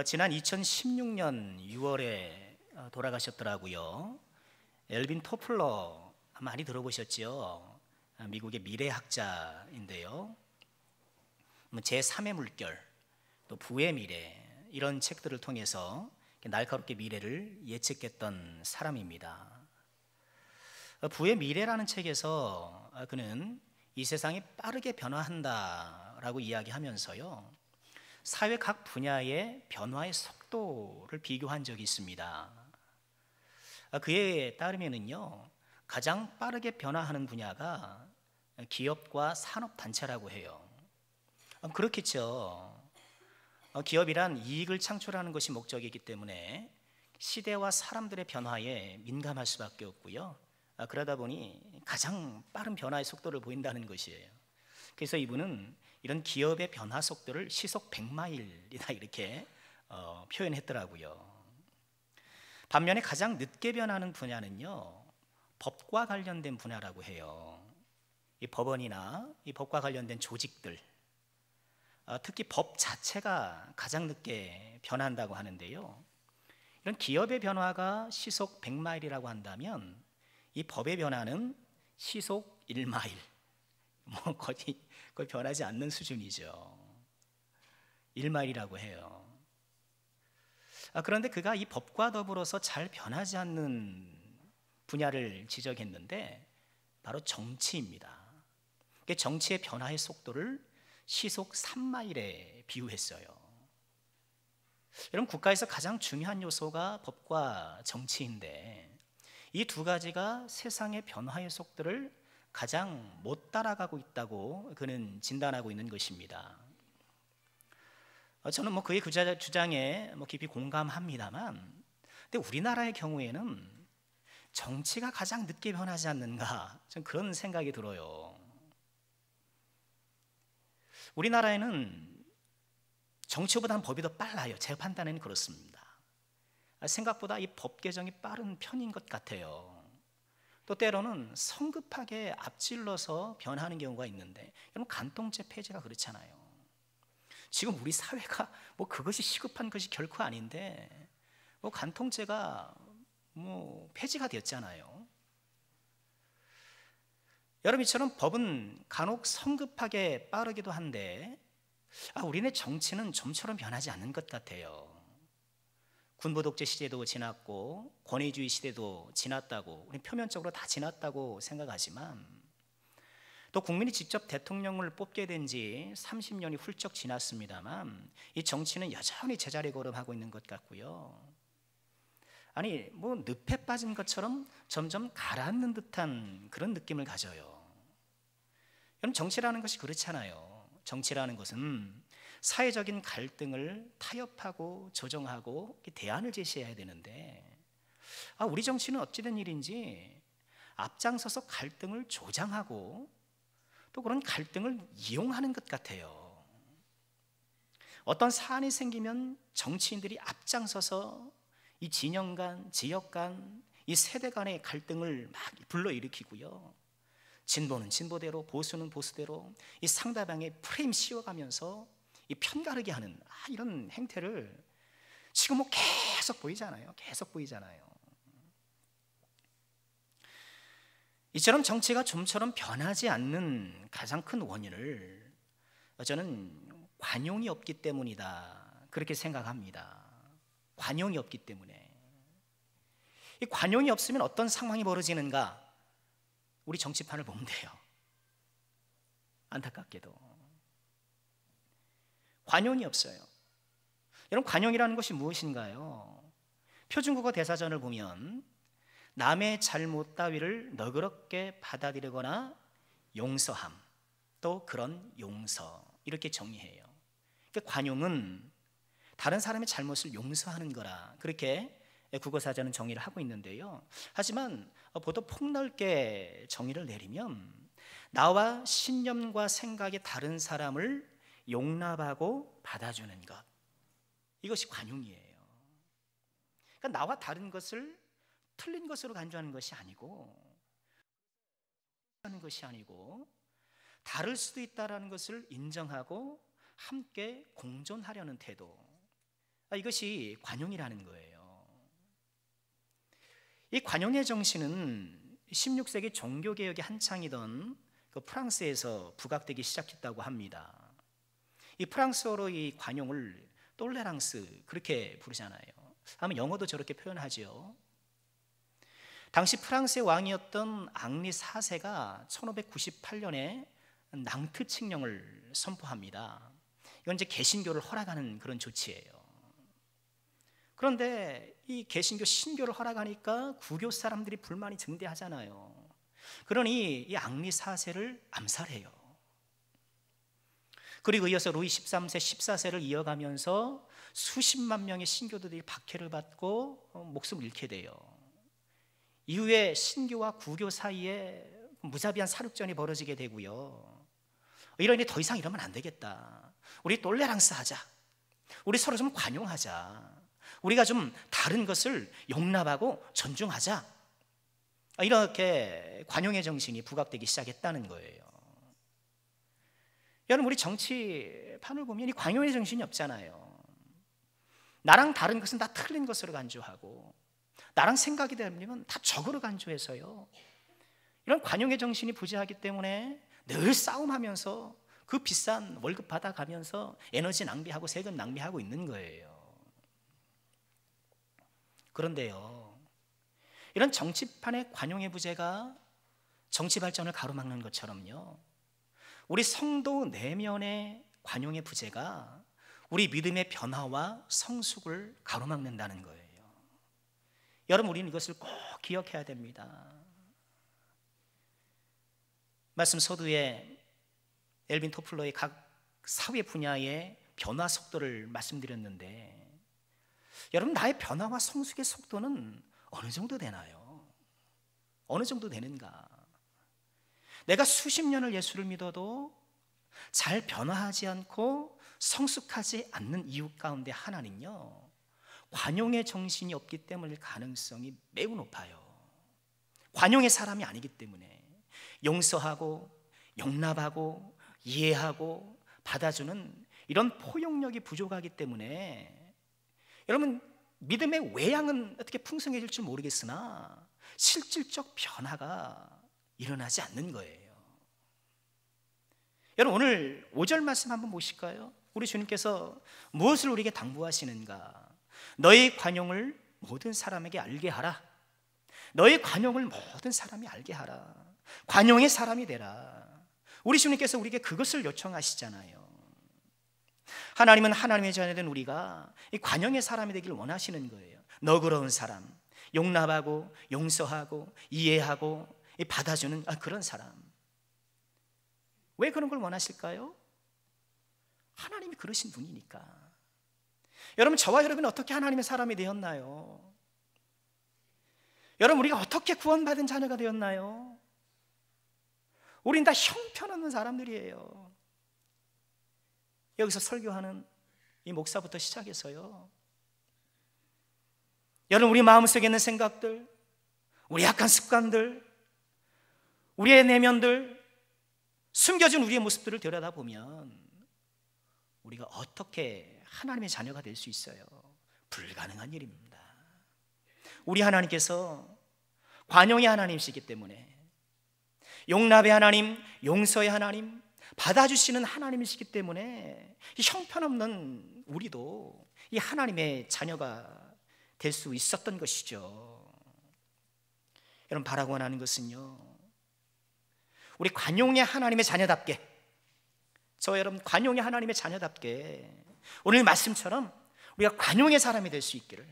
지난 2016년 6월에 돌아가셨더라고요. 엘빈 토플러 많이 들어보셨죠? 미국의 미래학자인데요. 제3의 물결, 또 부의 미래, 이런 책들을 통해서 날카롭게 미래를 예측했던 사람입니다. 부의 미래라는 책에서 그는 이 세상이 빠르게 변화한다라고 이야기하면서요, 사회 각 분야의 변화의 속도를 비교한 적이 있습니다. 그에 따르면은요, 가장 빠르게 변화하는 분야가 기업과 산업단체라고 해요. 그렇겠죠. 기업이란 이익을 창출하는 것이 목적이기 때문에 시대와 사람들의 변화에 민감할 수밖에 없고요. 그러다 보니 가장 빠른 변화의 속도를 보인다는 것이에요. 그래서 이분은 이런 기업의 변화 속도를 시속 100마일이다 이렇게 표현했더라고요. 반면에 가장 늦게 변하는 분야는요, 법과 관련된 분야라고 해요. 이 법원이나 이 법과 관련된 조직들, 특히 법 자체가 가장 늦게 변한다고 하는데요. 이런 기업의 변화가 시속 100마일이라고 한다면 이 법의 변화는 시속 1마일, 거의 변하지 않는 수준이죠. 1마일이라고 해요. 그런데 그가 이 법과 더불어서 잘 변하지 않는 분야를 지적했는데 바로 정치입니다. 정치의 변화의 속도를 시속 3마일에 비유했어요. 여러분, 국가에서 가장 중요한 요소가 법과 정치인데 이 두 가지가 세상의 변화의 속도를 가장 못 따라가고 있다고 그는 진단하고 있는 것입니다. 저는 그의 주장에 깊이 공감합니다만, 근데 우리나라의 경우에는 정치가 가장 늦게 변하지 않는가, 저는 그런 생각이 들어요. 우리나라에는 정치보다는 법이 더 빨라요. 제 판단에는 그렇습니다. 생각보다 이 법 개정이 빠른 편인 것 같아요. 또 때로는 성급하게 앞질러서 변하는 경우가 있는데, 여러분, 간통죄 폐지가 그렇잖아요. 지금 우리 사회가 그것이 시급한 것이 결코 아닌데 간통죄가 폐지가 되었잖아요. 여러분, 이처럼 법은 간혹 성급하게 빠르기도 한데 우리네 정치는 좀처럼 변하지 않는 것 같아요. 군부독재 시대도 지났고 권위주의 시대도 지났다고, 우리 표면적으로 다 지났다고 생각하지만, 또 국민이 직접 대통령을 뽑게 된 지 30년이 훌쩍 지났습니다만 이 정치는 여전히 제자리 걸음하고 있는 것 같고요. 아니 늪에 빠진 것처럼 점점 가라앉는 듯한 그런 느낌을 가져요. 여러분, 정치라는 것이 그렇잖아요. 정치라는 것은 사회적인 갈등을 타협하고 조정하고 대안을 제시해야 되는데 우리 정치는 어찌된 일인지 앞장서서 갈등을 조장하고 또 그런 갈등을 이용하는 것 같아요. 어떤 사안이 생기면 정치인들이 앞장서서 이 진영 간, 지역 간, 이 세대 간의 갈등을 막 불러일으키고요, 진보는 진보대로, 보수는 보수대로 이 상대방의 프레임 씌워가면서 이 편가르게 하는 이런 행태를 지금 계속 보이잖아요. 이처럼 정치가 좀처럼 변하지 않는 가장 큰 원인을 저는 관용이 없기 때문이다, 그렇게 생각합니다. 관용이 없기 때문에. 이 관용이 없으면 어떤 상황이 벌어지는가, 우리 정치판을 보면 돼요. 안타깝게도 관용이 없어요. 여러분, 관용이라는 것이 무엇인가요? 표준국어 대사전을 보면 남의 잘못 따위를 너그럽게 받아들이거나 용서함, 또 그런 용서, 이렇게 정의해요. 관용은 다른 사람의 잘못을 용서하는 거라, 그렇게 국어사전은 정의를 하고 있는데요. 하지만 보다 폭넓게 정의를 내리면 나와 신념과 생각이 다른 사람을 용납하고 받아주는 것, 이것이 관용이에요. 그러니까 나와 다른 것을 틀린 것으로 간주하는 것이 아니고 다를 수도 있다는 것을 인정하고 함께 공존하려는 태도, 이것이 관용이라는 거예요. 이 관용의 정신은 16세기 종교개혁이 한창이던 그 프랑스에서 부각되기 시작했다고 합니다. 이 프랑스어로 이 관용을 똘레랑스 그렇게 부르잖아요. 아마 영어도 저렇게 표현하죠. 당시 프랑스의 왕이었던 앙리 4세가 1598년에 낭트 칙령을 선포합니다. 이건 이제 개신교를 허락하는 그런 조치예요. 그런데 이 개신교 신교를 허락하니까 구교 사람들이 불만이 증대하잖아요. 그러니 이 앙리 4세를 암살해요. 그리고 이어서 루이 13세, 14세를 이어가면서 수십만 명의 신교도들이 박해를 받고 목숨을 잃게 돼요. 이후에 신교와 구교 사이에 무자비한 살육전이 벌어지게 되고요. 이러니 더 이상 이러면 안 되겠다. 우리 똘레랑스 하자. 우리 서로 좀 관용하자. 우리가 좀 다른 것을 용납하고 존중하자. 이렇게 관용의 정신이 부각되기 시작했다는 거예요. 여러분, 우리 정치판을 보면 이 관용의 정신이 없잖아요. 나랑 다른 것은 다 틀린 것으로 간주하고 나랑 생각이 다르면 다 적으로 간주해서요. 이런 관용의 정신이 부재하기 때문에 늘 싸움하면서 그 비싼 월급 받아가면서 에너지 낭비하고 세금 낭비하고 있는 거예요. 그런데요, 이런 정치판의 관용의 부재가 정치 발전을 가로막는 것처럼요, 우리 성도 내면의 관용의 부재가 우리 믿음의 변화와 성숙을 가로막는다는 거예요. 여러분, 우리는 이것을 꼭 기억해야 됩니다. 말씀 서두에 엘빈 토플러의 각 사회 분야의 변화 속도를 말씀드렸는데, 여러분, 나의 변화와 성숙의 속도는 어느 정도 되나요? 어느 정도 되는가? 내가 수십 년을 예수를 믿어도 잘 변화하지 않고 성숙하지 않는 이유 가운데 하나는요, 관용의 정신이 없기 때문일 가능성이 매우 높아요. 관용의 사람이 아니기 때문에 용서하고 용납하고 이해하고 받아주는 이런 포용력이 부족하기 때문에, 여러분, 믿음의 외양은 어떻게 풍성해질 줄 모르겠으나 실질적 변화가 일어나지 않는 거예요. 여러분, 오늘 5절 말씀 한번 보실까요? 우리 주님께서 무엇을 우리에게 당부하시는가? 너의 관용을 모든 사람에게 알게 하라. 너의 관용을 모든 사람이 알게 하라. 관용의 사람이 되라. 우리 주님께서 우리에게 그것을 요청하시잖아요. 하나님은 하나님의 자녀된 우리가 이 관용의 사람이 되기를 원하시는 거예요. 너그러운 사람, 용납하고 용서하고 이해하고 받아주는 그런 사람. 왜 그런 걸 원하실까요? 하나님이 그러신 분이니까. 여러분, 저와 여러분은 어떻게 하나님의 사람이 되었나요? 여러분, 우리가 어떻게 구원받은 자녀가 되었나요? 우린 다 형편없는 사람들이에요. 여기서 설교하는 이 목사부터 시작해서요, 여러분, 우리 마음속에 있는 생각들, 우리 약한 습관들, 우리의 내면들, 숨겨진 우리의 모습들을 들여다보면 우리가 어떻게 하나님의 자녀가 될 수 있어요? 불가능한 일입니다. 우리 하나님께서 관용의 하나님이시기 때문에, 용납의 하나님, 용서의 하나님, 받아주시는 하나님이시기 때문에 이 형편없는 우리도 이 하나님의 자녀가 될 수 있었던 것이죠. 여러분, 바라고 원하는 것은요, 우리 관용의 하나님의 자녀답게, 저 여러분 관용의 하나님의 자녀답게 오늘 말씀처럼 우리가 관용의 사람이 될 수 있기를,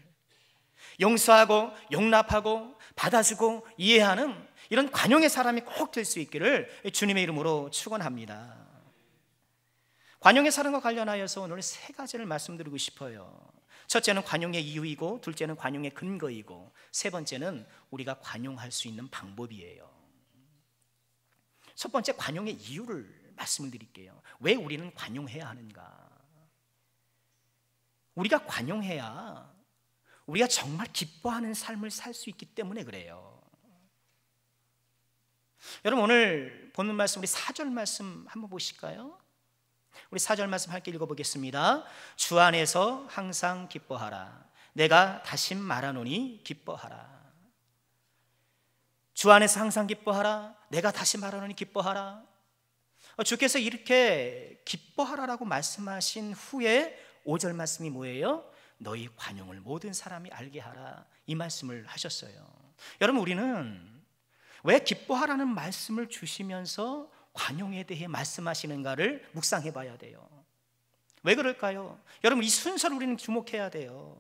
용서하고 용납하고 받아주고 이해하는 이런 관용의 사람이 꼭 될 수 있기를 주님의 이름으로 축원합니다. 관용의 사람과 관련하여서 오늘 세 가지를 말씀드리고 싶어요. 첫째는 관용의 이유이고, 둘째는 관용의 근거이고, 세 번째는 우리가 관용할 수 있는 방법이에요. 첫 번째, 관용의 이유를 말씀을 드릴게요. 왜 우리는 관용해야 하는가? 우리가 관용해야 우리가 정말 기뻐하는 삶을 살 수 있기 때문에 그래요. 여러분, 오늘 본문 말씀, 우리 4절 말씀 한번 보실까요? 우리 4절 말씀 함께 읽어보겠습니다. 주 안에서 항상 기뻐하라. 내가 다시 말하노니 기뻐하라. 주 안에서 항상 기뻐하라. 내가 다시 말하노니 기뻐하라. 주께서 이렇게 기뻐하라라고 말씀하신 후에 5절 말씀이 뭐예요? 너희 관용을 모든 사람이 알게 하라. 이 말씀을 하셨어요. 여러분, 우리는 왜 기뻐하라는 말씀을 주시면서 관용에 대해 말씀하시는가를 묵상해 봐야 돼요. 왜 그럴까요? 여러분, 이 순서를 우리는 주목해야 돼요.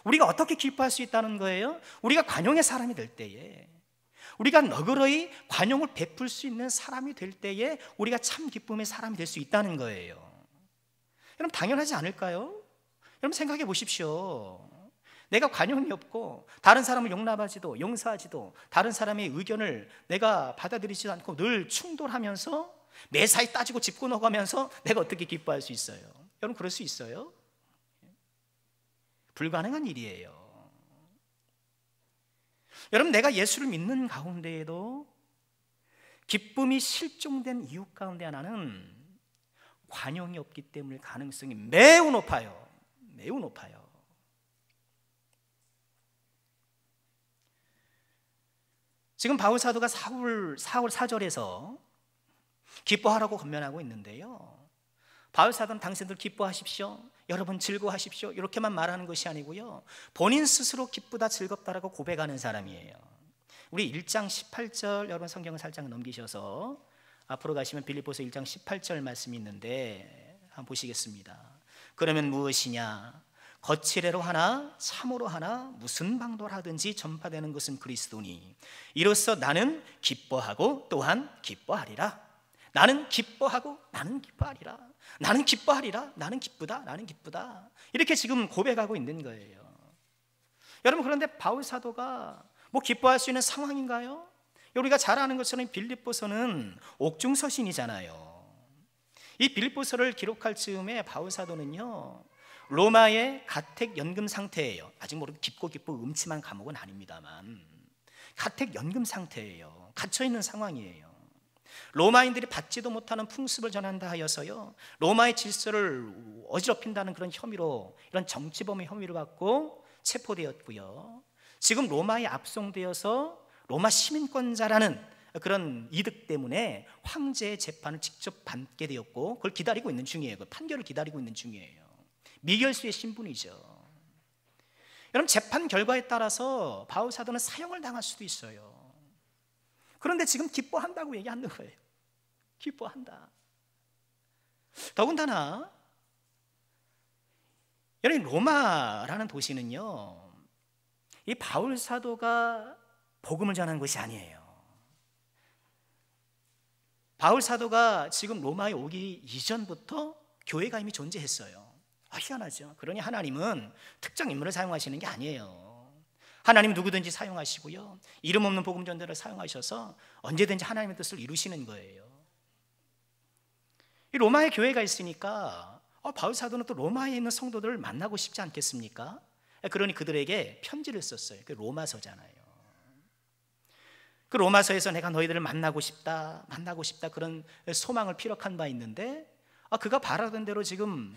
우리가 어떻게 기뻐할 수 있다는 거예요? 우리가 관용의 사람이 될 때에, 우리가 너그러이 관용을 베풀 수 있는 사람이 될 때에 우리가 참 기쁨의 사람이 될 수 있다는 거예요. 여러분, 당연하지 않을까요? 여러분, 생각해 보십시오. 내가 관용이 없고 다른 사람을 용납하지도 용서하지도 다른 사람의 의견을 내가 받아들이지도 않고 늘 충돌하면서 매사에 따지고 짚고 넘어가면서 내가 어떻게 기뻐할 수 있어요? 여러분, 그럴 수 있어요? 불가능한 일이에요. 여러분, 내가 예수를 믿는 가운데에도 기쁨이 실종된 이유 가운데 하나는 관용이 없기 때문일 가능성이 매우 높아요. 매우 높아요. 지금 바울 사도가 사울 4절에서 기뻐하라고 권면하고 있는데요, 바울 사도는 당신들 기뻐하십시오, 여러분 즐거워하십시오, 이렇게만 말하는 것이 아니고요, 본인 스스로 기쁘다 즐겁다라고 고백하는 사람이에요. 우리 1장 18절, 여러분 성경을 살짝 넘기셔서 앞으로 가시면 빌립보서 1장 18절 말씀이 있는데 한번 보시겠습니다. 그러면 무엇이냐? 거칠애로 하나 참으로 하나 무슨 방도를 하든지 전파되는 것은 그리스도니 이로써 나는 기뻐하고 또한 기뻐하리라. 나는 기뻐하고 나는 기뻐하리라. 나는 기뻐하리라. 나는 기쁘다. 나는 기쁘다. 이렇게 지금 고백하고 있는 거예요. 여러분, 그런데 바울 사도가 뭐 기뻐할 수 있는 상황인가요? 우리가 잘 아는 것처럼 빌립보서는 옥중서신이잖아요. 이 빌립보서를 기록할 즈음에 바울 사도는요, 로마의 가택 연금 상태예요. 아직 모르고 깊고 음침한 감옥은 아닙니다만 가택 연금 상태예요. 갇혀 있는 상황이에요. 로마인들이 받지도 못하는 풍습을 전한다 하여서요, 로마의 질서를 어지럽힌다는 그런 혐의로, 이런 정치범의 혐의를 받고 체포되었고요, 지금 로마에 압송되어서 로마 시민권자라는 그런 이득 때문에 황제의 재판을 직접 받게 되었고 그걸 기다리고 있는 중이에요. 그 판결을 기다리고 있는 중이에요. 미결수의 신분이죠. 여러분, 재판 결과에 따라서 바울 사도는 사형을 당할 수도 있어요. 그런데 지금 기뻐한다고 얘기하는 거예요. 기뻐한다. 더군다나 여러분, 로마라는 도시는요, 이 바울 사도가 복음을 전하는 것이 아니에요. 바울 사도가 지금 로마에 오기 이전부터 교회가 이미 존재했어요. 희한하죠. 그러니 하나님은 특정 인물을 사용하시는 게 아니에요. 하나님 누구든지 사용하시고요, 이름 없는 복음 전도를 사용하셔서 언제든지 하나님의 뜻을 이루시는 거예요. 이 로마에 교회가 있으니까 바울 사도는 또 로마에 있는 성도들을 만나고 싶지 않겠습니까? 그러니 그들에게 편지를 썼어요. 그 로마서잖아요. 그 로마서에서 내가 너희들을 만나고 싶다 그런 소망을 피력한 바 있는데, 그가 바라던 대로 지금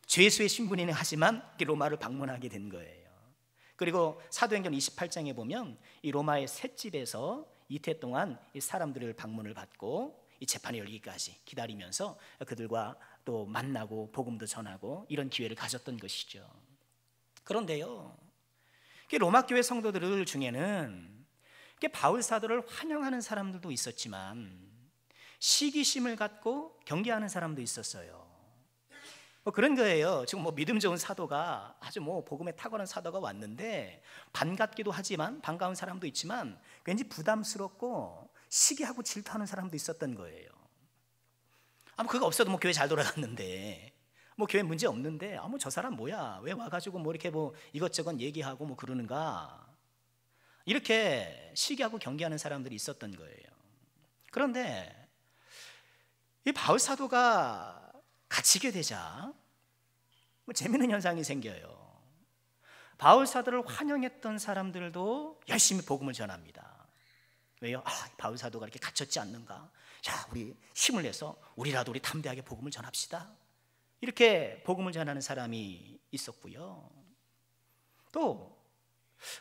죄수의 신분이긴 하지만 로마를 방문하게 된 거예요. 그리고 사도행전 28장에 보면 이 로마의 셋집에서 이태 동안 이 사람들을 방문을 받고 이 재판이 열리기까지 기다리면서 그들과 또 만나고 복음도 전하고 이런 기회를 가졌던 것이죠. 그런데요, 로마 교회 성도들 중에는 바울 사도를 환영하는 사람들도 있었지만 시기심을 갖고 경계하는 사람도 있었어요. 그런 거예요. 지금 믿음 좋은 사도가, 아주 복음에 탁월한 사도가 왔는데 반갑기도 하지만, 반가운 사람도 있지만 왠지 부담스럽고 시기하고 질투하는 사람도 있었던 거예요. 그거 없어도 교회 잘 돌아갔는데, 교회 문제 없는데, 저 사람 뭐야, 왜 와가지고 이렇게 이것저것 얘기하고 그러는가, 이렇게 시기하고 경계하는 사람들이 있었던 거예요. 그런데 이 바울 사도가 갇히게 되자 재미있는 현상이 생겨요. 바울 사도를 환영했던 사람들도 열심히 복음을 전합니다. 왜요? 바울 사도가 이렇게 갇혔지 않는가, 자, 우리 힘을 내서 우리 담대하게 복음을 전합시다. 이렇게 복음을 전하는 사람이 있었고요. 또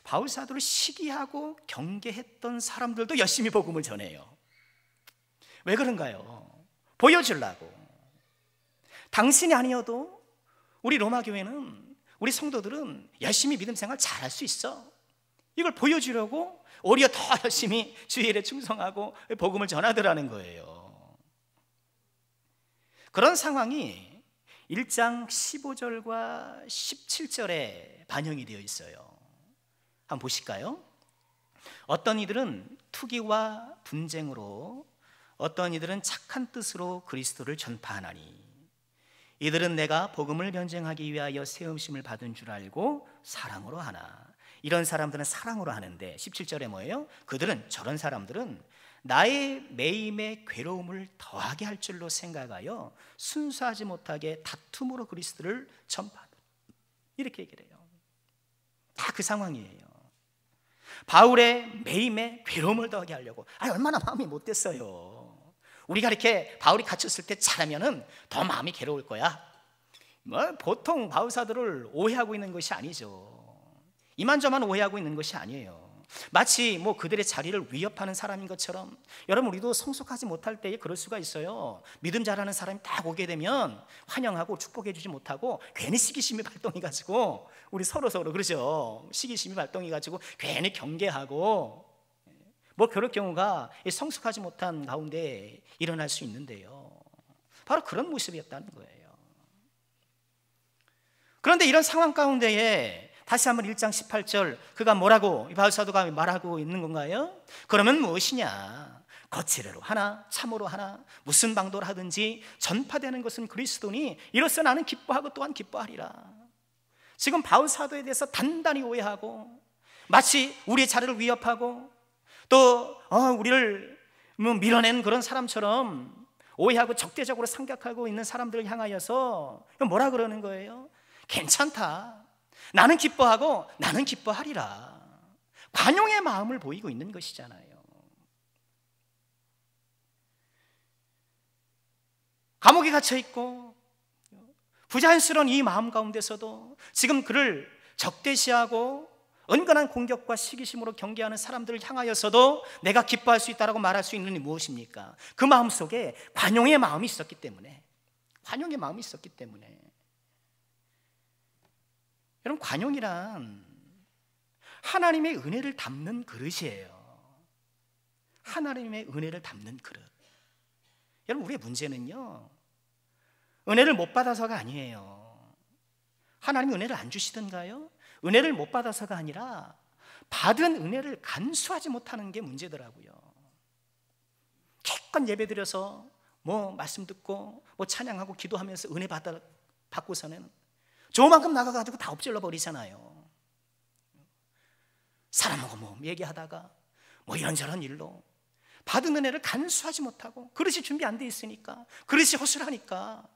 바울 사도를 시기하고 경계했던 사람들도 열심히 복음을 전해요. 왜 그런가요? 보여주려고. 당신이 아니어도 우리 로마 교회는, 우리 성도들은 열심히 믿음 생활 잘할 수 있어. 이걸 보여주려고 오히려 더 열심히 주의 일에 충성하고 복음을 전하더라는 거예요. 그런 상황이 1장 15절과 17절에 반영이 되어 있어요. 한번 보실까요? 어떤 이들은 투기와 분쟁으로, 어떤 이들은 착한 뜻으로 그리스도를 전파하나니 이들은 내가 복음을 변증하기 위하여 세움심을 받은 줄 알고 사랑으로 하나. 이런 사람들은 사랑으로 하는데 17절에 뭐예요? 그들은, 저런 사람들은 나의 매임의 괴로움을 더하게 할 줄로 생각하여 순수하지 못하게 다툼으로 그리스도를 전파하다. 이렇게 얘기를 해요. 다 그 상황이에요. 바울의 매임에 괴로움을 더하게 하려고. 얼마나 마음이 못됐어요. 우리가 이렇게 바울이 갇혔을 때 잘하면은 더 마음이 괴로울 거야. 뭐 보통 바울 사도를 오해하고 있는 것이 아니죠. 이만저만 오해하고 있는 것이 아니에요. 마치 뭐 그들의 자리를 위협하는 사람인 것처럼, 여러분 우리도 성숙하지 못할 때에 그럴 수가 있어요. 믿음 잘하는 사람이 딱 오게 되면 환영하고 축복해 주지 못하고 괜히 시기심이 발동해 가지고 우리 서로 그러죠. 시기심이 발동해 가지고 괜히 경계하고, 뭐 그럴 경우가 성숙하지 못한 가운데 일어날 수 있는데요. 바로 그런 모습이었다는 거예요. 그런데 이런 상황 가운데에 다시 한번 1장 18절 그가 뭐라고, 바울 사도가 말하고 있는 건가요? 그러면 무엇이냐? 거칠애로 하나 참으로 하나 무슨 방도를 하든지 전파되는 것은 그리스도니 이로써 나는 기뻐하고 또한 기뻐하리라. 지금 바울 사도에 대해서 단단히 오해하고 마치 우리의 자리를 위협하고 또 우리를 밀어낸 그런 사람처럼 오해하고 적대적으로 생각하고 있는 사람들을 향하여서 뭐라 그러는 거예요? 괜찮다. 나는 기뻐하고 나는 기뻐하리라. 관용의 마음을 보이고 있는 것이잖아요. 감옥에 갇혀 있고 부자연스러운 이 마음 가운데서도 지금 그를 적대시하고 은근한 공격과 시기심으로 경계하는 사람들을 향하여서도 내가 기뻐할 수 있다고 말할 수 있는 게 무엇입니까? 그 마음 속에 관용의 마음이 있었기 때문에, 관용의 마음이 있었기 때문에. 여러분, 관용이란 하나님의 은혜를 담는 그릇이에요. 하나님의 은혜를 담는 그릇. 여러분, 우리의 문제는요, 은혜를 못 받아서가 아니에요. 하나님이 은혜를 안 주시던가요? 은혜를 못 받아서가 아니라 받은 은혜를 간수하지 못하는 게 문제더라고요. 기껏 예배 드려서 뭐 말씀 듣고 뭐 찬양하고 기도하면서 은혜 받고서는 조만큼 나가가지고 다 엎질러 버리잖아요. 사람하고 뭐 얘기하다가 뭐 이런저런 일로 받은 은혜를 간수하지 못하고, 그릇이 준비 안 돼 있으니까, 그릇이 허술하니까,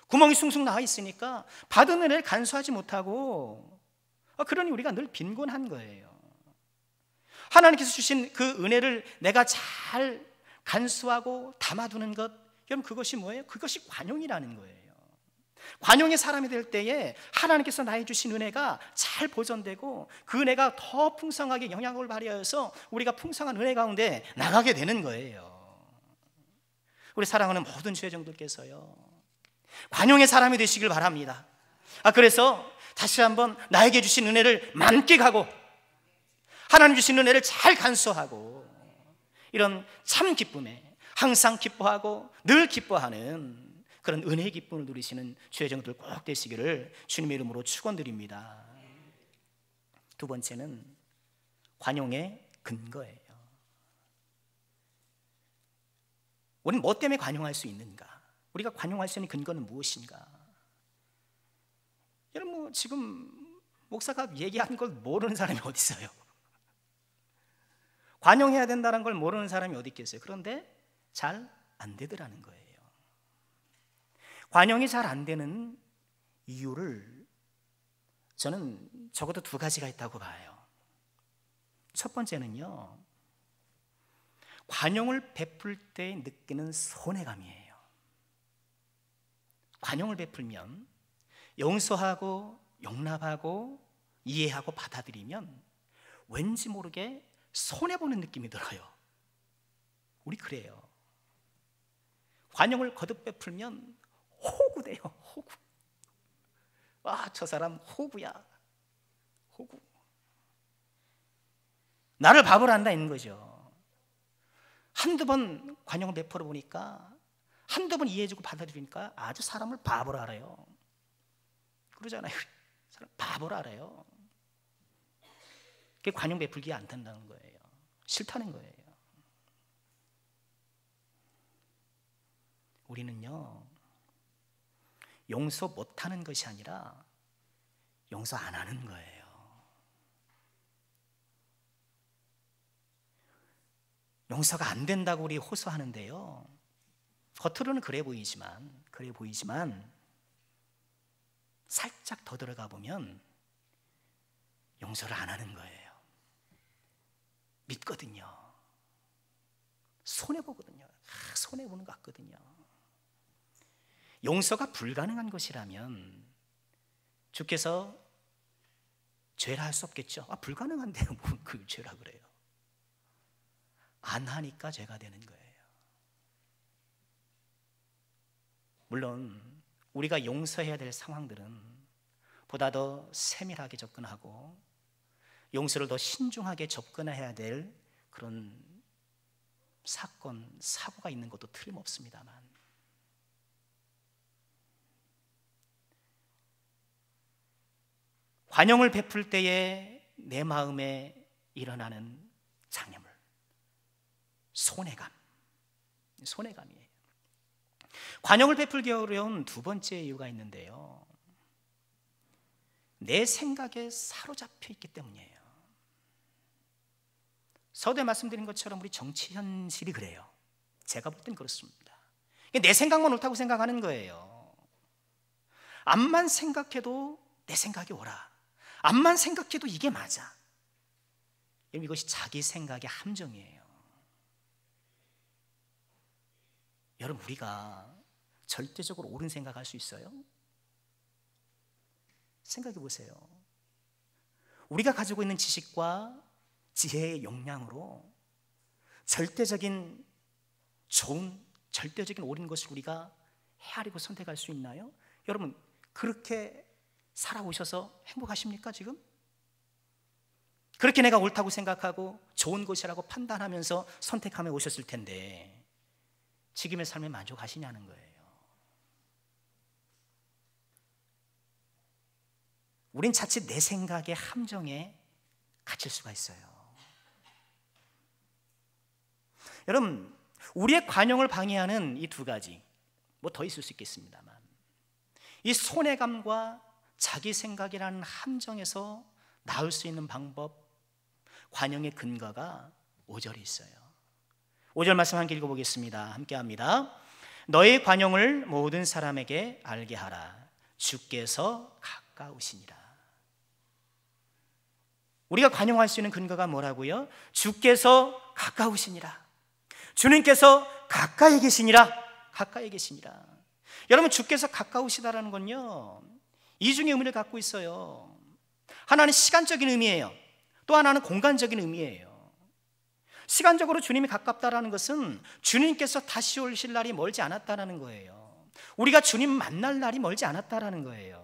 구멍이 숭숭 나와 있으니까 받은 은혜를 간수하지 못하고, 그러니 우리가 늘 빈곤한 거예요. 하나님께서 주신 그 은혜를 내가 잘 간수하고 담아두는 것, 여러분 그것이 뭐예요? 그것이 관용이라는 거예요. 관용의 사람이 될 때에 하나님께서 나에게 주신 은혜가 잘 보존되고 그 은혜가 더 풍성하게 영향을 발휘하여서 우리가 풍성한 은혜 가운데 나가게 되는 거예요. 우리 사랑하는 모든 주의종들께서요, 관용의 사람이 되시길 바랍니다. 그래서 다시 한번 나에게 주신 은혜를 만끽하고 하나님 주신 은혜를 잘 간수하고 이런 참 기쁨에 항상 기뻐하고 늘 기뻐하는 그런 은혜의 기쁨을 누리시는 주의 종들 꼭 되시기를 주님의 이름으로 축원드립니다. 두 번째는 관용의 근거예요. 우리는 뭐 때문에 관용할 수 있는가? 우리가 관용할 수 있는 근거는 무엇인가? 여러분, 뭐 지금 목사가 얘기한 걸 모르는 사람이 어디 있어요? 관용해야 된다는 걸 모르는 사람이 어디 있겠어요? 그런데 잘 안 되더라는 거예요. 관용이 잘 안 되는 이유를 저는 적어도 두 가지가 있다고 봐요. 첫 번째는요, 관용을 베풀 때 느끼는 손해감이에요. 관용을 베풀면 용서하고 용납하고 이해하고 받아들이면 왠지 모르게 손해보는 느낌이 들어요. 우리 그래요. 관용을 거듭 베풀면 호구돼요. 호구. 와, 저 사람 호구야. 호구. 나를 바보로 한다 있는 거죠. 한두 번 관용을 베풀어 보니까, 한두 번 이해해주고 받아들이니까 아주 사람을 바보로 알아요. 그러잖아요. 사람 바보로 알아요. 그게 관용 베풀기 안 된다는 거예요. 싫다는 거예요. 우리는요, 용서 못하는 것이 아니라 용서 안 하는 거예요. 용서가 안 된다고 우리 호소하는데요, 겉으로는 그래 보이지만 살짝 더 들어가 보면 용서를 안 하는 거예요. 믿거든요. 손해보거든요. 손해보는 것 같거든요. 용서가 불가능한 것이라면 주께서 죄라 할 수 없겠죠. 불가능한데요, 뭐 그 죄라 그래요. 안 하니까 죄가 되는 거예요. 물론 우리가 용서해야 될 상황들은 보다 더 세밀하게 접근하고 용서를 더 신중하게 접근해야 될 그런 사건, 사고가 있는 것도 틀림없습니다만, 관용을 베풀 때에 내 마음에 일어나는 장애물, 손해감이에요. 관용을 베풀기 어려운 두 번째 이유가 있는데요, 내 생각에 사로잡혀 있기 때문이에요. 서두에 말씀드린 것처럼 우리 정치 현실이 그래요. 제가 볼 땐 그렇습니다. 내 생각만 옳다고 생각하는 거예요. 암만 생각해도 내 생각이 옳아. 암만 생각해도 이게 맞아. 이것이 자기 생각의 함정이에요. 여러분, 우리가 절대적으로 옳은 생각할 수 있어요? 생각해 보세요. 우리가 가지고 있는 지식과 지혜의 역량으로 절대적인 좋은, 절대적인 옳은 것을 우리가 헤아리고 선택할 수 있나요? 여러분, 그렇게 살아오셔서 행복하십니까 지금? 그렇게 내가 옳다고 생각하고 좋은 것이라고 판단하면서 선택하며 오셨을 텐데 지금의 삶에 만족하시냐는 거예요. 우린 자칫 내 생각의 함정에 갇힐 수가 있어요. 여러분, 우리의 관용을 방해하는 이 두 가지, 뭐 더 있을 수 있겠습니다만, 이 손해감과 자기 생각이라는 함정에서 나올 수 있는 방법, 관용의 근거가 5절에 있어요. 5절 말씀 함께 읽어보겠습니다. 함께 합니다. 너의 관용을 모든 사람에게 알게 하라. 주께서 가까우시니라. 우리가 관용할 수 있는 근거가 뭐라고요? 주께서 가까우시니라. 주님께서 가까이 계시니라. 가까이 계시니라. 여러분, 주께서 가까우시다라는 건요, 이중의 의미를 갖고 있어요. 하나는 시간적인 의미예요. 또 하나는 공간적인 의미예요. 시간적으로 주님이 가깝다라는 것은 주님께서 다시 오실 날이 멀지 않았다라는 거예요. 우리가 주님 만날 날이 멀지 않았다라는 거예요.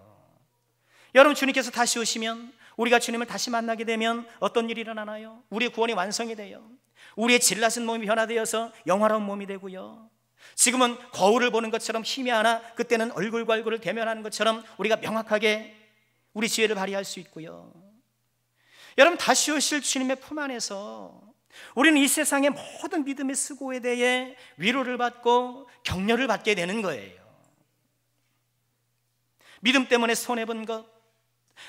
여러분, 주님께서 다시 오시면, 우리가 주님을 다시 만나게 되면 어떤 일이 일어나나요? 우리의 구원이 완성이 돼요. 우리의 질낮은 몸이 변화되어서 영화로운 몸이 되고요, 지금은 거울을 보는 것처럼 희미하나 그때는 얼굴과 얼굴을 대면하는 것처럼 우리가 명확하게 우리 지혜를 발휘할 수 있고요. 여러분, 다시 오실 주님의 품 안에서 우리는 이 세상의 모든 믿음의 수고에 대해 위로를 받고 격려를 받게 되는 거예요. 믿음 때문에 손해본 것,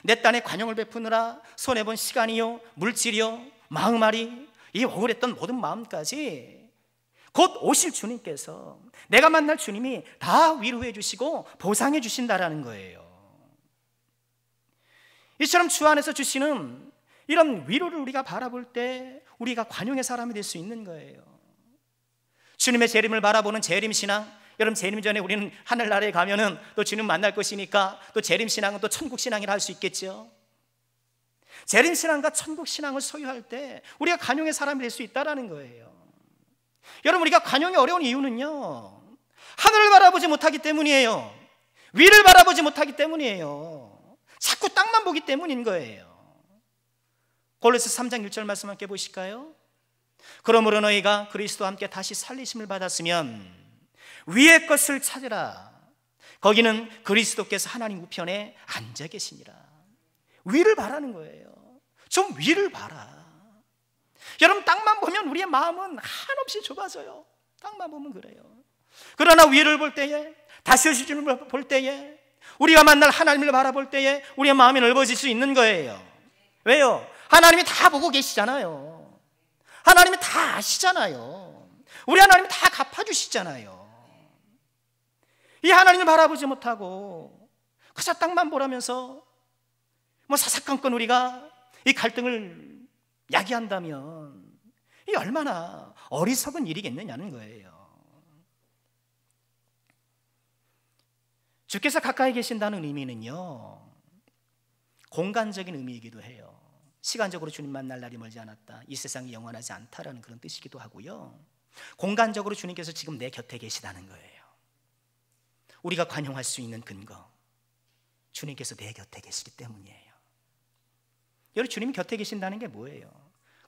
내 딴에 관용을 베푸느라 손해본 시간이요, 물질이요, 마음앓이, 이 억울했던 모든 마음까지 곧 오실 주님께서, 내가 만날 주님이 다 위로해 주시고 보상해 주신다라는 거예요. 이처럼 주 안에서 주시는 이런 위로를 우리가 바라볼 때 우리가 관용의 사람이 될 수 있는 거예요. 주님의 재림을 바라보는 재림신앙, 여러분 재림 전에 우리는 하늘나라에 가면은 또 주님 만날 것이니까 또 재림신앙은 또 천국신앙이라 할 수 있겠죠. 재림신앙과 천국신앙을 소유할 때 우리가 관용의 사람이 될 수 있다는 거예요. 여러분, 우리가 관용이 어려운 이유는요, 하늘을 바라보지 못하기 때문이에요. 위를 바라보지 못하기 때문이에요. 자꾸 땅만 보기 때문인 거예요. 골로새 3장 1절 말씀 함께 보실까요? 그러므로 너희가 그리스도와 함께 다시 살리심을 받았으면 위의 것을 찾으라. 거기는 그리스도께서 하나님 우편에 앉아 계시니라. 위를 바라는 거예요. 좀 위를 봐라. 여러분, 땅만 보면 우리의 마음은 한없이 좁아져요. 땅만 보면 그래요. 그러나 위를 볼 때에, 다시 오실 주님을 볼 때에, 우리가 만날 하나님을 바라볼 때에 우리의 마음이 넓어질 수 있는 거예요. 왜요? 하나님이 다 보고 계시잖아요. 하나님이 다 아시잖아요. 우리 하나님이 다 갚아주시잖아요. 이 하나님을 바라보지 못하고 그저 땅만 보라면서 사사건건 우리가 이 갈등을 야기한다면 이 얼마나 어리석은 일이겠느냐는 거예요. 주께서 가까이 계신다는 의미는요, 공간적인 의미이기도 해요. 시간적으로 주님 만날 날이 멀지 않았다, 이 세상이 영원하지 않다라는 그런 뜻이기도 하고요, 공간적으로 주님께서 지금 내 곁에 계시다는 거예요. 우리가 관용할 수 있는 근거, 주님께서 내 곁에 계시기 때문이에요. 여러분, 주님이 곁에 계신다는 게 뭐예요?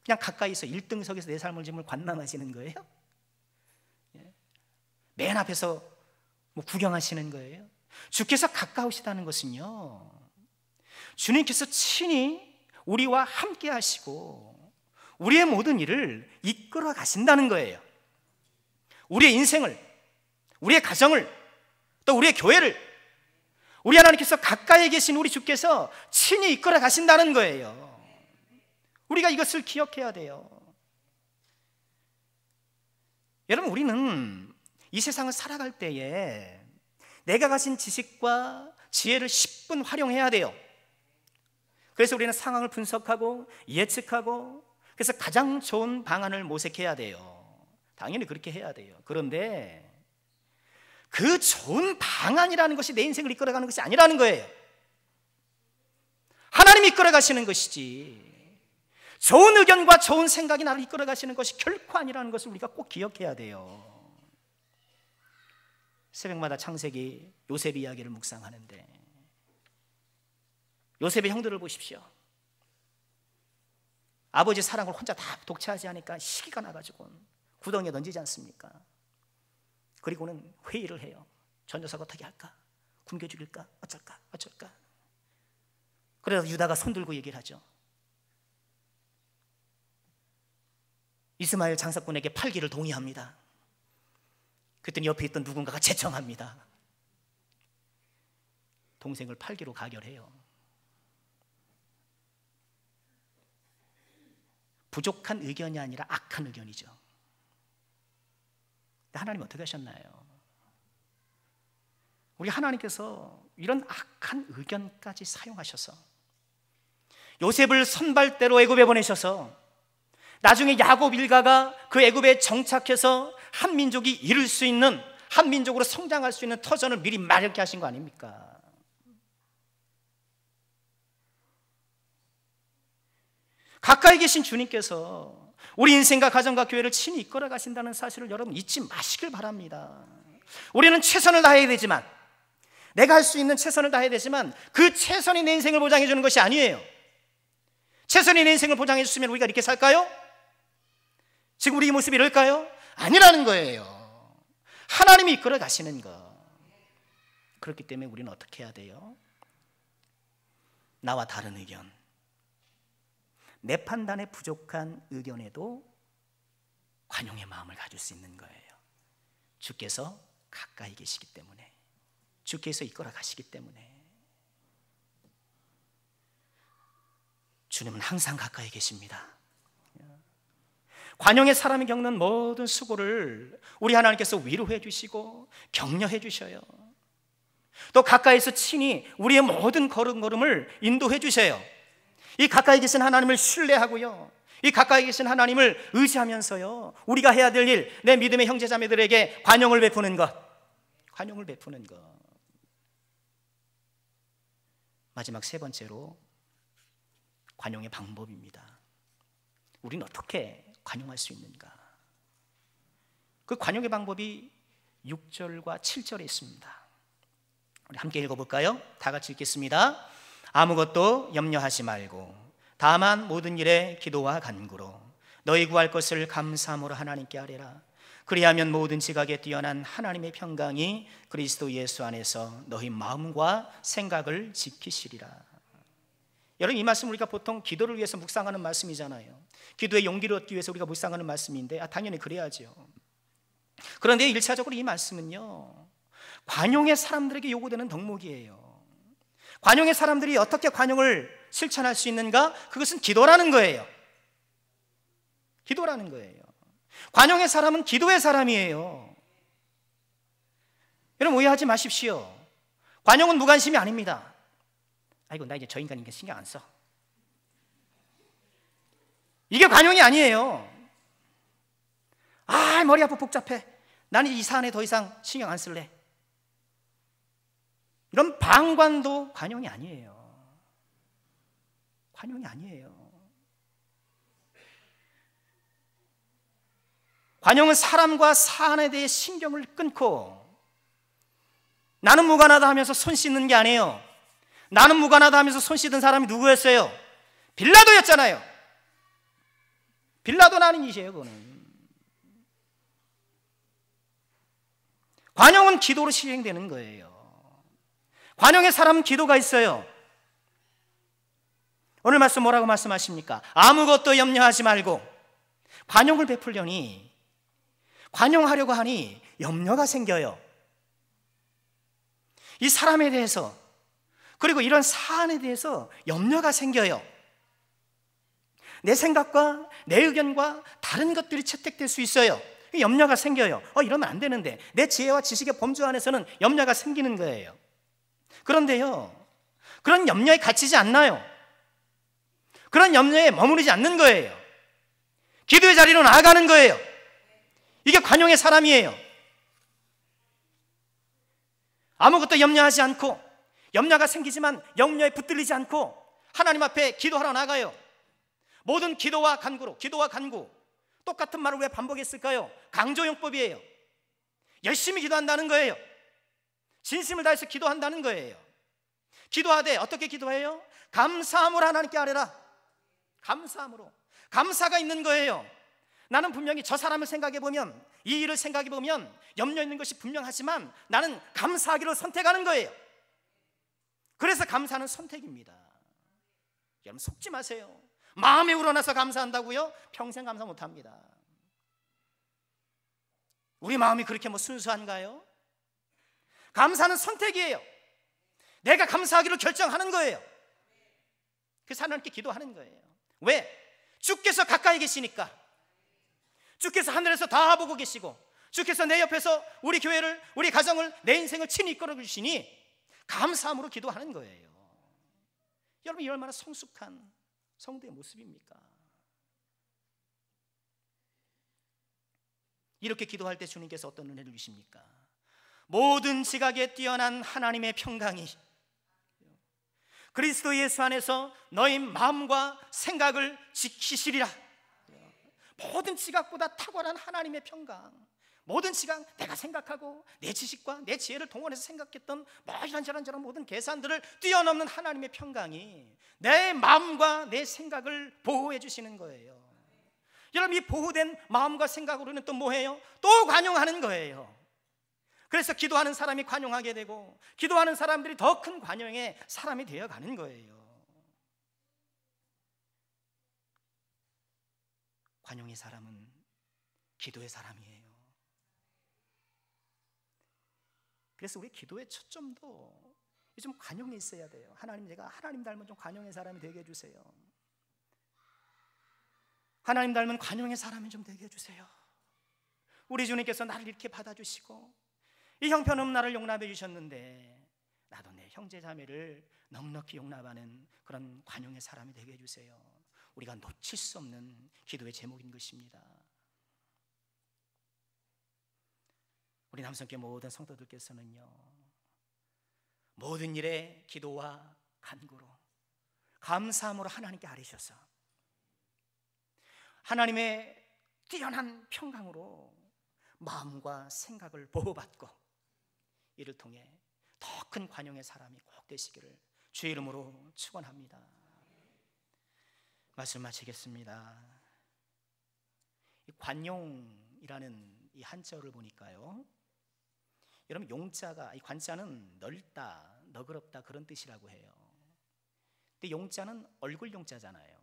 그냥 가까이서 1등석에서 내 삶을 지금 관람하시는 거예요? 맨 앞에서 구경하시는 거예요? 주께서 가까우시다는 것은요, 주님께서 친히 우리와 함께 하시고 우리의 모든 일을 이끌어 가신다는 거예요. 우리의 인생을, 우리의 가정을, 또 우리의 교회를 우리 하나님께서 가까이 계신 우리 주께서 친히 이끌어 가신다는 거예요. 우리가 이것을 기억해야 돼요. 여러분, 우리는 이 세상을 살아갈 때에 내가 가진 지식과 지혜를 10분 활용해야 돼요. 그래서 우리는 상황을 분석하고 예측하고, 그래서 가장 좋은 방안을 모색해야 돼요. 당연히 그렇게 해야 돼요. 그런데 그 좋은 방안이라는 것이 내 인생을 이끌어가는 것이 아니라는 거예요. 하나님이 이끌어가시는 것이지, 좋은 의견과 좋은 생각이 나를 이끌어가시는 것이 결코 아니라는 것을 우리가 꼭 기억해야 돼요. 새벽마다 창세기 요셉 이야기를 묵상하는데, 요셉의 형들을 보십시오. 아버지 사랑을 혼자 다 독차지 하니까 시기가 나가지고 구덩이에 던지지 않습니까? 그리고는 회의를 해요. 저 녀석 어떻게 할까? 굶겨 죽일까? 어쩔까? 그래서 유다가 손들고 얘기를 하죠. 이스마엘 장사꾼에게 팔기를 동의합니다. 그랬더니 옆에 있던 누군가가 제청합니다. 동생을 팔기로 가결해요. 부족한 의견이 아니라 악한 의견이죠. 근데 하나님 어떻게 하셨나요? 우리 하나님께서 이런 악한 의견까지 사용하셔서 요셉을 선발대로 애굽에 보내셔서 나중에 야곱 일가가 그 애굽에 정착해서 한 민족이 이룰 수 있는, 한 민족으로 성장할 수 있는 터전을 미리 마련케 하신 거 아닙니까? 가까이 계신 주님께서 우리 인생과 가정과 교회를 친히 이끌어 가신다는 사실을 여러분 잊지 마시길 바랍니다. 우리는 최선을 다해야 되지만, 내가 할 수 있는 최선을 다해야 되지만, 그 최선이 내 인생을 보장해 주는 것이 아니에요. 최선이 내 인생을 보장해 줬으면 우리가 이렇게 살까요? 지금 우리 모습이 이럴까요? 아니라는 거예요. 하나님이 이끌어 가시는 거. 그렇기 때문에 우리는 어떻게 해야 돼요? 나와 다른 의견, 내 판단에 부족한 의견에도 관용의 마음을 가질 수 있는 거예요. 주께서 가까이 계시기 때문에, 주께서 이끌어 가시기 때문에. 주님은 항상 가까이 계십니다. 관용의 사람이 겪는 모든 수고를 우리 하나님께서 위로해 주시고 격려해 주셔요. 또 가까이서 친히 우리의 모든 걸음걸음을 인도해 주셔요. 이 가까이 계신 하나님을 신뢰하고요, 이 가까이 계신 하나님을 의지하면서요, 우리가 해야 될 일, 내 믿음의 형제자매들에게 관용을 베푸는 것. 관용을 베푸는 것. 마지막 세 번째로 관용의 방법입니다. 우리는 어떻게 관용할 수 있는가? 그 관용의 방법이 6절과 7절에 있습니다. 우리 함께 읽어볼까요? 다 같이 읽겠습니다. 아무것도 염려하지 말고 다만 모든 일에 기도와 간구로 너희 구할 것을 감사함으로 하나님께 아뢰라. 그리하면 모든 지각에 뛰어난 하나님의 평강이 그리스도 예수 안에서 너희 마음과 생각을 지키시리라. 여러분, 이 말씀 우리가 보통 기도를 위해서 묵상하는 말씀이잖아요. 기도의 용기를 얻기 위해서 우리가 묵상하는 말씀인데 당연히 그래야죠. 그런데 1차적으로 이 말씀은요, 관용의 사람들에게 요구되는 덕목이에요. 관용의 사람들이 어떻게 관용을 실천할 수 있는가? 그것은 기도라는 거예요. 기도라는 거예요. 관용의 사람은 기도의 사람이에요. 여러분, 오해하지 마십시오. 관용은 무관심이 아닙니다. 아이고, 나 이제 저 인간이니까 신경 안 써. 이게 관용이 아니에요. 아, 머리 아파 복잡해. 나는 이 사안에 더 이상 신경 안 쓸래. 이런 방관도 관용이 아니에요. 관용이 아니에요. 관용은 사람과 사안에 대해 신경을 끊고 나는 무관하다 하면서 손 씻는 게 아니에요. 나는 무관하다 하면서 손 씻은 사람이 누구였어요? 빌라도였잖아요. 빌라도 나는이세요. 그거는 관용은 기도로 실행되는 거예요. 관용의 사람은 기도가 있어요. 오늘 말씀 뭐라고 말씀하십니까? 아무것도 염려하지 말고. 관용을 베풀려니, 관용하려고 하니 염려가 생겨요. 이 사람에 대해서, 그리고 이런 사안에 대해서 염려가 생겨요. 내 생각과 내 의견과 다른 것들이 채택될 수 있어요. 염려가 생겨요. 이러면 안 되는데. 내 지혜와 지식의 범주 안에서는 염려가 생기는 거예요. 그런데요, 그런 염려에 갇히지 않나요? 그런 염려에 머무르지 않는 거예요. 기도의 자리로 나아가는 거예요. 이게 관용의 사람이에요. 아무것도 염려하지 않고, 염려가 생기지만 염려에 붙들리지 않고 하나님 앞에 기도하러 나가요. 모든 기도와 간구로, 기도와 간구, 똑같은 말을 왜 반복했을까요? 강조용법이에요. 열심히 기도한다는 거예요. 진심을 다해서 기도한다는 거예요. 기도하되 어떻게 기도해요? 감사함으로 하나님께 아뢰라. 감사함으로. 감사가 있는 거예요. 나는 분명히 저 사람을 생각해보면, 이 일을 생각해보면 염려 있는 것이 분명하지만 나는 감사하기로 선택하는 거예요. 그래서 감사는 선택입니다. 여러분, 속지 마세요. 마음에 우러나서 감사한다고요? 평생 감사 못합니다. 우리 마음이 그렇게 순수한가요? 감사는 선택이에요. 내가 감사하기로 결정하는 거예요. 그래서 하나님께 기도하는 거예요. 왜? 주께서 가까이 계시니까. 주께서 하늘에서 다 보고 계시고, 주께서 내 옆에서 우리 교회를, 우리 가정을, 내 인생을 친히 이끌어 주시니 감사함으로 기도하는 거예요. 여러분, 이 얼마나 성숙한 성도의 모습입니까? 이렇게 기도할 때 주님께서 어떤 은혜를 주십니까? 모든 지각에 뛰어난 하나님의 평강이 그리스도 예수 안에서 너희 마음과 생각을 지키시리라. 모든 지각보다 탁월한 하나님의 평강, 모든 지각, 내가 생각하고 내 지식과 내 지혜를 동원해서 생각했던 이런저런 모든 계산들을 뛰어넘는 하나님의 평강이 내 마음과 내 생각을 보호해 주시는 거예요. 여러분, 이 보호된 마음과 생각으로는 또 뭐예요? 또 관용하는 거예요. 그래서 기도하는 사람이 관용하게 되고, 기도하는 사람들이 더 큰 관용의 사람이 되어가는 거예요. 관용의 사람은 기도의 사람이에요. 그래서 우리 기도의 초점도 좀 관용에 있어야 돼요. 하나님, 제가 하나님 닮은 좀 관용의 사람이 되게 해주세요. 하나님 닮은 관용의 사람이 좀 되게 해주세요. 우리 주님께서 나를 이렇게 받아주시고 이 형편없는 나를 용납해 주셨는데 나도 내 형제 자매를 넉넉히 용납하는 그런 관용의 사람이 되게 해주세요. 우리가 놓칠 수 없는 기도의 제목인 것입니다. 우리 남성교회 모든 성도들께서는요, 모든 일에 기도와 간구로 감사함으로 하나님께 아뢰셔서 하나님의 뛰어난 평강으로 마음과 생각을 보호받고 이를 통해 더 큰 관용의 사람이 꼭 되시기를 주의 이름으로 축원합니다. 말씀 마치겠습니다. 이 관용이라는 이 한자어를 보니까요, 여러분 용자가, 이 관자는 넓다, 너그럽다 그런 뜻이라고 해요. 근데 용자는 얼굴 용자잖아요.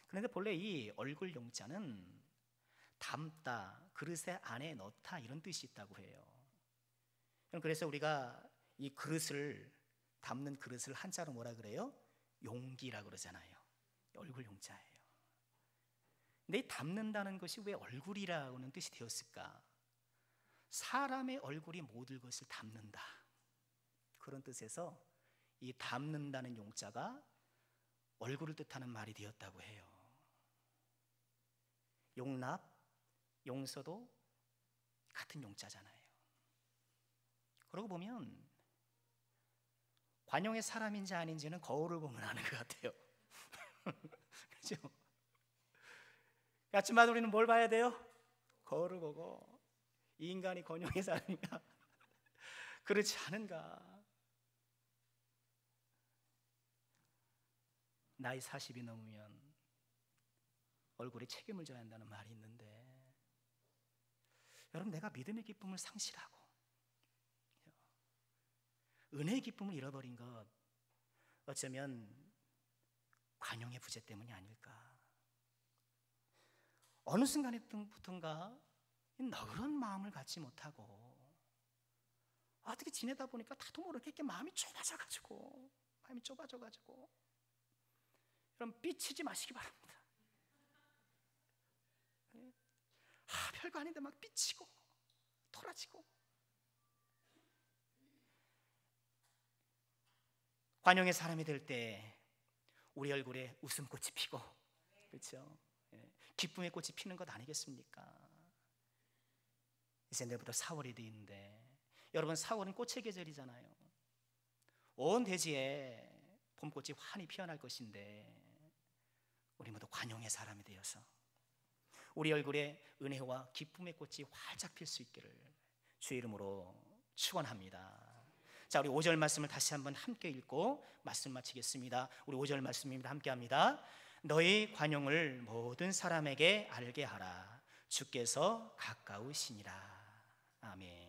그런데 본래 이 얼굴 용자는 담다, 그릇에 안에 넣다 이런 뜻이 있다고 해요. 그래서 우리가 이 그릇을, 담는 그릇을 한자로 뭐라 그래요? 용기라 그러잖아요. 얼굴 용자예요. 근데 이 담는다는 것이 왜 얼굴이라고는 뜻이 되었을까? 사람의 얼굴이 모든 것을 담는다, 그런 뜻에서 이 담는다는 용자가 얼굴을 뜻하는 말이 되었다고 해요. 용납, 용서도 같은 용자잖아요. 그러고 보면 관용의 사람인지 아닌지는 거울을 보면 아는 것 같아요. 그렇죠? 아침마다 우리는 뭘 봐야 돼요? 거울을 보고 이 인간이 관용의 사람인가 그렇지 않은가. 나이 40이 넘으면 얼굴에 책임을 져야 한다는 말이 있는데, 여러분, 내가 믿음의 기쁨을 상실하고 은혜의 기쁨을 잃어버린 것, 어쩌면 관용의 부재 때문이 아닐까. 어느 순간부터인가 너그러운 마음을 갖지 못하고 어떻게 지내다 보니까 나도 모르게 이렇게 마음이 좁아져가지고 여러분, 삐치지 마시기 바랍니다. 별거 아닌데 막 삐치고 토라지고. 관용의 사람이 될 때 우리 얼굴에 웃음꽃이 피고, 그렇죠? 기쁨의 꽃이 피는 것 아니겠습니까? 이제 내일부터 4월이 되는데, 여러분, 4월은 꽃의 계절이잖아요. 온 대지에 봄꽃이 환히 피어날 것인데, 우리 모두 관용의 사람이 되어서 우리 얼굴에 은혜와 기쁨의 꽃이 활짝 필 수 있기를 주의 이름으로 축원합니다. 자, 우리 5절 말씀을 다시 한번 함께 읽고 말씀 마치겠습니다. 우리 5절 말씀입니다. 함께 합니다. 너희 관용을 모든 사람에게 알게 하라. 주께서 가까우시니라. 아멘.